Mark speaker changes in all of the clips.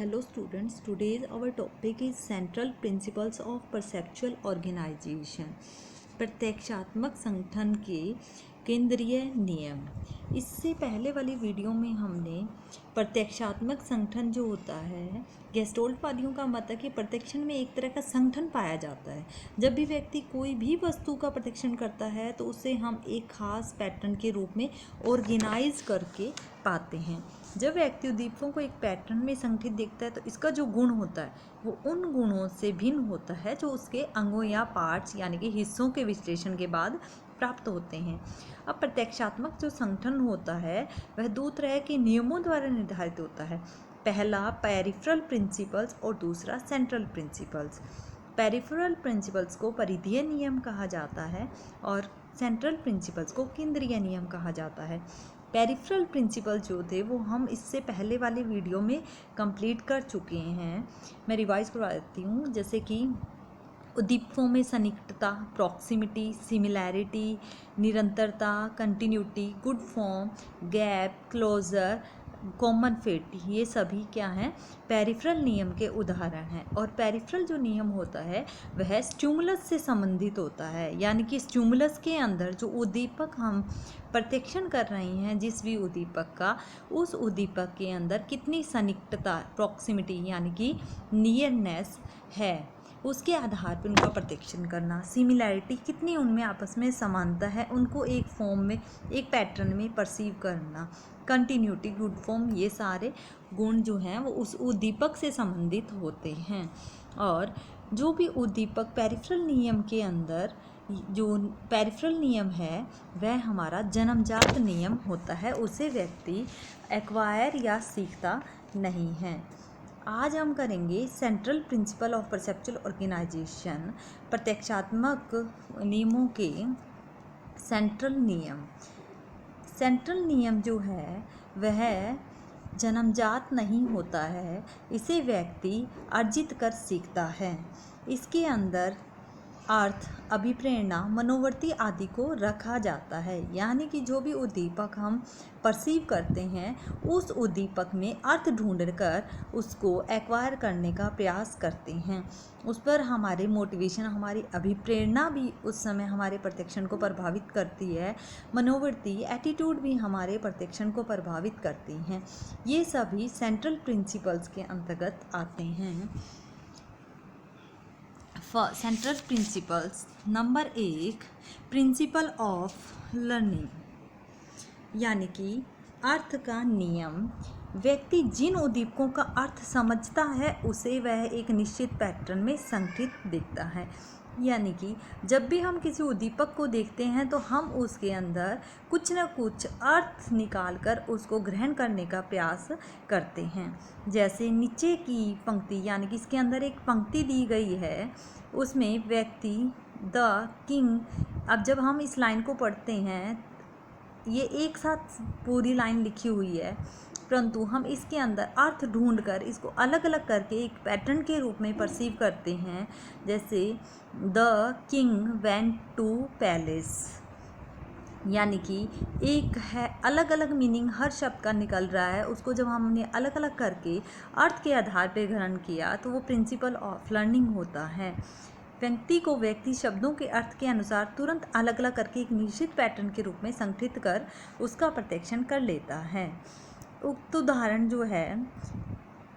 Speaker 1: Hello students, today's our topic is central principles of perceptual organization. प्रत्यक्षात्मक संगठन के केंद्रीय नियम। इससे पहले वाली वीडियो में हमने प्रत्यक्षात्मक संगठन जो होता है, गेस्टोल्टवादियों का मत है कि प्रत्यक्षण में एक तरह का संगठन पाया जाता है। जब भी व्यक्ति कोई भी वस्तु का प्रत्यक्षण करता है तो उसे हम एक खास पैटर्न के रूप में ऑर्गेनाइज करके पाते हैं। जब व्यक्ति उद्दीपकों को एक पैटर्न में संगठित देखता है तो इसका जो गुण होता है वो उन गुणों से भिन्न होता है जो उसके अंगों या पार्ट्स यानी कि हिस्सों के विश्लेषण के बाद प्राप्त होते हैं। अब प्रत्यक्षात्मक जो संगठन होता है वह दो तरह के नियमों द्वारा निर्धारित होता है। पहला पेरिफेरल प्रिंसिपल्स और दूसरा सेंट्रल प्रिंसिपल्स। पेरिफेरल प्रिंसिपल्स को परिधीय नियम कहा जाता है और सेंट्रल प्रिंसिपल्स को केंद्रीय नियम कहा जाता है। पेरिफेरल प्रिंसिपल जो थे वो हम इससे पहले वाले वीडियो में कंप्लीट कर चुके हैं। मैं रिवाइज करवा देती हूँ। जैसे कि उद्दीपकों में सन्निकटता, प्रॉक्सिमिटी, सिमिलैरिटी, निरंतरता, continuity, good form, gap, closure, common fit, ये सभी क्या हैं, पेरिफेरल नियम के उदाहरण हैं। और पेरिफेरल जो नियम होता है वह स्टिमुलस से संबंधित होता है, यानी कि स्टिमुलस के अंदर जो उद्दीपक हम प्रत्यक्षण कर रहे हैं, जिस भी उद्दीपक का, उस उद्दीपक के अंदर कितनी सन्निकटता, प्रॉक्सिमिटी यानी कि नियरनेस है, उसके आधार पर उनका प्रत्यक्षण करना। सिमिलैरिटी, कितनी उनमें आपस में समानता है, उनको एक फॉर्म में, एक पैटर्न में परसीव करना। कंटिन्यूटी, गुड फॉर्म, ये सारे गुण जो हैं वो उस उद्दीपक से संबंधित होते हैं। और जो भी उद्दीपक पेरिफेरल नियम के अंदर, जो पेरिफेरल नियम है वह हमारा जन्मजात नियम होता है, उसे व्यक्ति एक्वायर या सीखता नहीं है। आज हम करेंगे central principle of perceptual organisation, प्रत्यक्षात्मक नियमों के सेंट्रल नियम। सेंट्रल नियम जो है वह जन्मजात नहीं होता है, इसे व्यक्ति अर्जित कर सीखता है। इसके अंदर अर्थ, अभिप्रेरणा, मनोवृत्ति आदि को रखा जाता है, यानी कि जो भी उद्दीपक हम परसीव करते हैं उस उद्दीपक में अर्थ ढूंढकर उसको एक्वायर करने का प्रयास करते हैं। उस पर हमारे मोटिवेशन, हमारी अभिप्रेरणा भी उस समय हमारे प्रत्यक्षण को प्रभावित करती है। मनोवृत्ति, एटीट्यूड भी हमारे प्रत्यक्षण को प्रभावित करती हैं। ये सभी सेंट्रल प्रिंसिपल्स के अंतर्गत आते हैं। Central principles, number 1, principle of learning, यानी कि अर्थ का नियम। व्यक्ति जिन उद्दीपकों का अर्थ समझता है उसे वह एक निश्चित पैटर्न में संगठित देखता है, यानी कि जब भी हम किसी उद्दीपक को देखते हैं तो हम उसके अंदर कुछ न कुछ अर्थ निकाल कर उसको ग्रहण करने का प्रयास करते हैं। जैसे नीचे की पंक्ति, यानी कि इसके अंदर एक पंक्ति दी गई है, उसमें व्यक्ति द किंग, अब जब हम इस लाइन को पढ़ते हैं, ये एक साथ पूरी लाइन लिखी हुई है, परंतु हम इसके अंदर अर्थ ढूंढकर इसको अलग अलग करके एक पैटर्न के रूप में परसीव करते हैं। जैसे the king went to palace, यानी कि एक है, अलग अलग मीनिंग हर शब्द का निकल रहा है, उसको जब हमने अलग अलग करके अर्थ के आधार पर ग्रहण किया तो वो प्रिंसिपल ऑफ लर्निंग होता है। व्यक्ति को व्यक्ति शब्दों के अर्थ के अनुसार तुरंत अलग अलग करके एक निश्चित पैटर्न के रूप में संगठित कर उसका प्रत्यक्षण कर लेता है। उक्त उदाहरण जो है,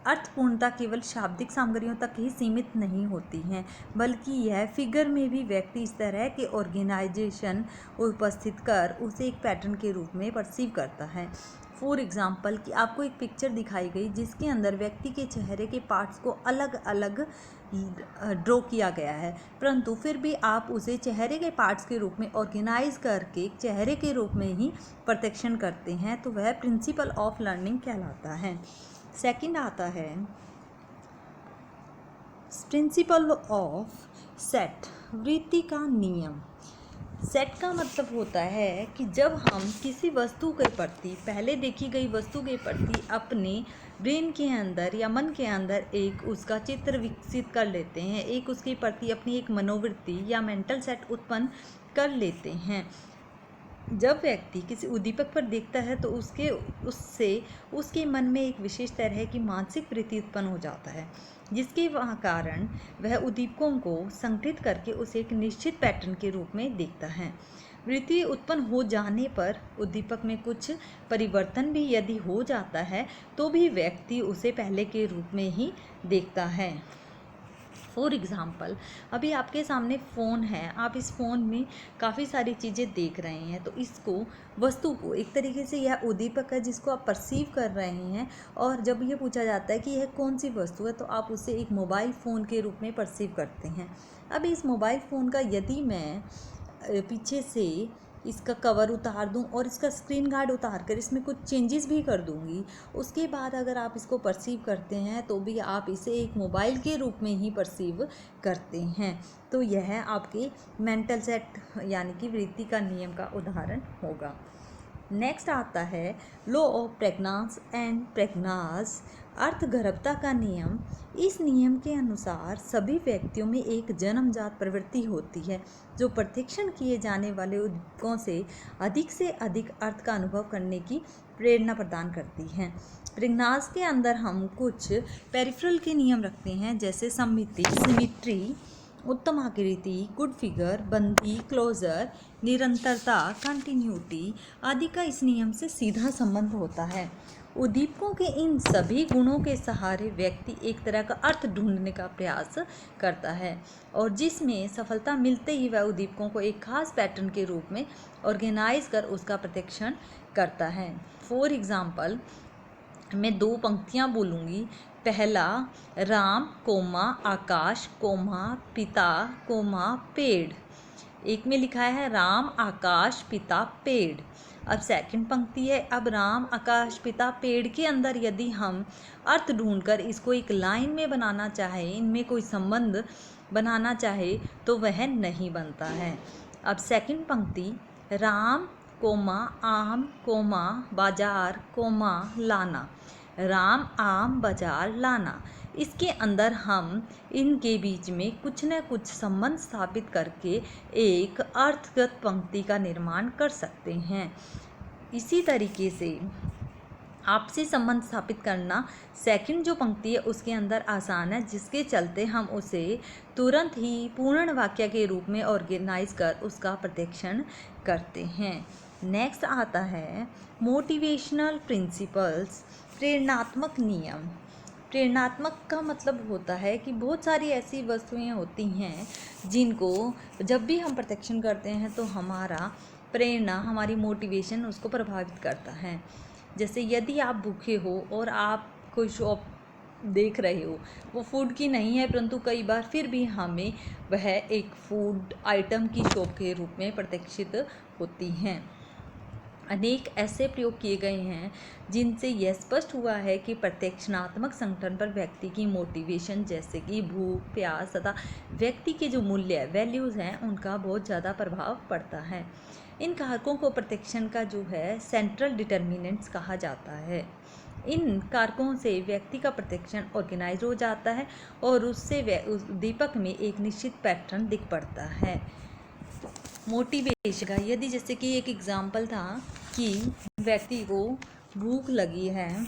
Speaker 1: अर्थपूर्णता केवल शाब्दिक सामग्रियों तक ही सीमित नहीं होती हैं, बल्कि यह फिगर में भी व्यक्ति इस तरह के ऑर्गेनाइजेशन उपस्थित कर उसे एक पैटर्न के रूप में परसीव करता है। फॉर एग्जाम्पल, कि आपको एक पिक्चर दिखाई गई जिसके अंदर व्यक्ति के चेहरे के पार्ट्स को अलग अलग ड्रॉ किया गया है, परंतु फिर भी आप उसे चेहरे के पार्ट्स के रूप में ऑर्गेनाइज करके चेहरे के रूप में ही प्रत्यक्षण करते हैं, तो वह प्रिंसिपल ऑफ लर्निंग कहलाता है। सेकंड आता है प्रिंसिपल ऑफ सेट, वृत्ति का नियम। सेट का मतलब होता है कि जब हम किसी वस्तु के प्रति, पहले देखी गई वस्तु के प्रति अपने ब्रेन के अंदर या मन के अंदर एक उसका चित्र विकसित कर लेते हैं, एक उसके प्रति अपनी एक मनोवृत्ति या मेंटल सेट उत्पन्न कर लेते हैं, जब व्यक्ति किसी उद्दीपक पर देखता है तो उससे उसके मन में एक विशेष तरह की मानसिक वृत्ति उत्पन्न हो जाता है, जिसके कारण वह उद्दीपकों को संगठित करके उसे एक निश्चित पैटर्न के रूप में देखता है। वृत्ति उत्पन्न हो जाने पर उद्दीपक में कुछ परिवर्तन भी यदि हो जाता है तो भी व्यक्ति उसे पहले के रूप में ही देखता है। फॉर एग्ज़ाम्पल, अभी आपके सामने फ़ोन है, आप इस फ़ोन में काफ़ी सारी चीज़ें देख रहे हैं, तो इसको वस्तु को एक तरीके से यह उद्दीपक है जिसको आप परसीव कर रहे हैं, और जब ये पूछा जाता है कि यह कौन सी वस्तु है तो आप उसे एक मोबाइल फ़ोन के रूप में परसीव करते हैं। अब इस मोबाइल फ़ोन का यदि मैं पीछे से इसका कवर उतार दूं और इसका स्क्रीन गार्ड उतार कर इसमें कुछ चेंजेस भी कर दूंगी, उसके बाद अगर आप इसको परसीव करते हैं तो भी आप इसे एक मोबाइल के रूप में ही परसीव करते हैं। तो यह आपके मेंटल सेट यानी कि वृत्ति का नियम का उदाहरण होगा। नेक्स्ट आता है लॉ ऑफ प्रेग्नांस एंड प्रेग्नास, अर्थगर्भता का नियम। इस नियम के अनुसार सभी व्यक्तियों में एक जन्मजात प्रवृत्ति होती है जो प्रशिक्षण किए जाने वाले उद्दीपकों से अधिक अर्थ का अनुभव करने की प्रेरणा प्रदान करती है। प्रेग्नांस के अंदर हम कुछ पेरिफेरल के नियम रखते हैं, जैसे सममिति, सिमिट्री, उत्तम आकृति, गुड फिगर, बंदी, क्लोजर, निरंतरता, कंटिन्यूटी आदि का इस नियम से सीधा संबंध होता है। उद्दीपकों के इन सभी गुणों के सहारे व्यक्ति एक तरह का अर्थ ढूंढने का प्रयास करता है, और जिसमें सफलता मिलते ही वह उद्दीपकों को एक खास पैटर्न के रूप में ऑर्गेनाइज कर उसका प्रतिक्षण करता है। फॉर एग्ज़ाम्पल, मैं 2 पंक्तियाँ बोलूँगी। पहला, राम कोमा आकाश कोमा पिता कोमा पेड़। एक में लिखा है राम आकाश पिता पेड़। अब सेकंड पंक्ति है, अब राम आकाश पिता पेड़ के अंदर यदि हम अर्थ ढूंढकर इसको एक लाइन में बनाना चाहे, इनमें कोई संबंध बनाना चाहे तो वह नहीं बनता है। अब सेकंड पंक्ति, राम कोमा आम कोमा बाजार कोमा लाना, राम आम बाजार लाना। इसके अंदर हम इनके बीच में कुछ न कुछ संबंध स्थापित करके एक अर्थगत पंक्ति का निर्माण कर सकते हैं। इसी तरीके से आपसी संबंध स्थापित करना सेकंड जो पंक्ति है उसके अंदर आसान है, जिसके चलते हम उसे तुरंत ही पूर्ण वाक्य के रूप में ऑर्गेनाइज कर उसका प्रतिक्षण करते हैं। नेक्स्ट आता है मोटिवेशनल प्रिंसिपल्स, प्रेरणात्मक नियम। प्रेरणात्मक का मतलब होता है कि बहुत सारी ऐसी वस्तुएं होती हैं जिनको जब भी हम प्रतिक्षण करते हैं तो हमारा प्रेरणा, हमारी मोटिवेशन उसको प्रभावित करता है। जैसे यदि आप भूखे हो और आप कोई शॉप देख रहे हो, वो फूड की नहीं है, परंतु कई बार फिर भी हमें वह एक फूड आइटम की शॉप के रूप में प्रतिष्ठित होती हैं। अनेक ऐसे प्रयोग किए गए हैं जिनसे यह स्पष्ट हुआ है कि प्रत्यक्षात्मक संगठन पर व्यक्ति की मोटिवेशन, जैसे कि भूख, प्यास तथा व्यक्ति के जो मूल्य वैल्यूज़ हैं उनका बहुत ज़्यादा प्रभाव पड़ता है। इन कारकों को प्रतिक्षण का जो है सेंट्रल डिटर्मिनेंट्स कहा जाता है। इन कारकों से व्यक्ति का प्रतिक्षण ऑर्गेनाइज हो जाता है और उससे उद्दीपक में एक निश्चित पैटर्न दिख पड़ता है। मोटिवेशन का यदि जैसे कि एक एग्जाम्पल था कि व्यक्ति को भूख लगी है,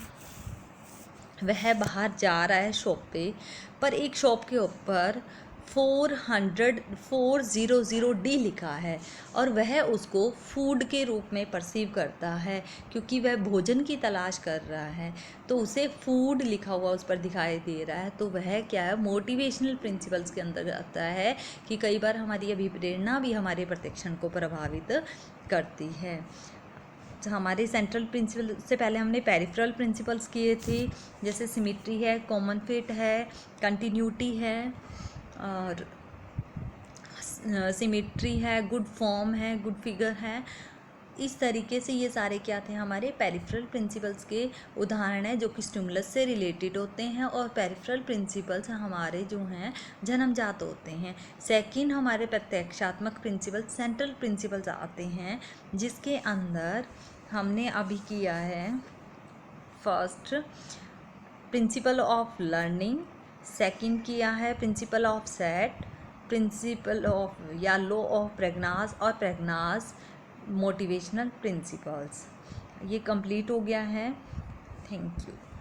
Speaker 1: वह बाहर जा रहा है शॉप पे, पर एक शॉप के ऊपर 400D लिखा है और वह उसको फूड के रूप में परसीव करता है क्योंकि वह भोजन की तलाश कर रहा है, तो उसे फूड लिखा हुआ उस पर दिखाई दे रहा है। तो वह क्या है, मोटिवेशनल प्रिंसिपल्स के अंदर आता है कि कई बार हमारी अभिप्रेरणा भी हमारे प्रतिक्षण को प्रभावित करती है। हमारे सेंट्रल प्रिंसिपल से पहले हमने पेरिफेरल प्रिंसिपल्स किए थे, जैसे सिमिट्री है, कॉमन फिट है, कंटिन्यूटी है और सिमिट्री है, गुड फॉर्म है, गुड फिगर है। इस तरीके से ये सारे क्या थे, हमारे पेरिफेरल प्रिंसिपल्स के उदाहरण हैं जो कि स्टिमुलस से रिलेटेड होते हैं, और पेरिफेरल प्रिंसिपल्स हमारे जो हैं जन्मजात होते हैं। सेकंड हमारे प्रत्यक्षात्मक प्रिंसिपल्स, सेंट्रल प्रिंसिपल्स आते हैं, जिसके अंदर हमने अभी किया है first principle of learning, second किया है principle of set, principle of या लॉ ऑफ प्रेग्नास और प्रेग्नास, मोटिवेशनल प्रिंसिपल्स। ये कंप्लीट हो गया है। Thank you.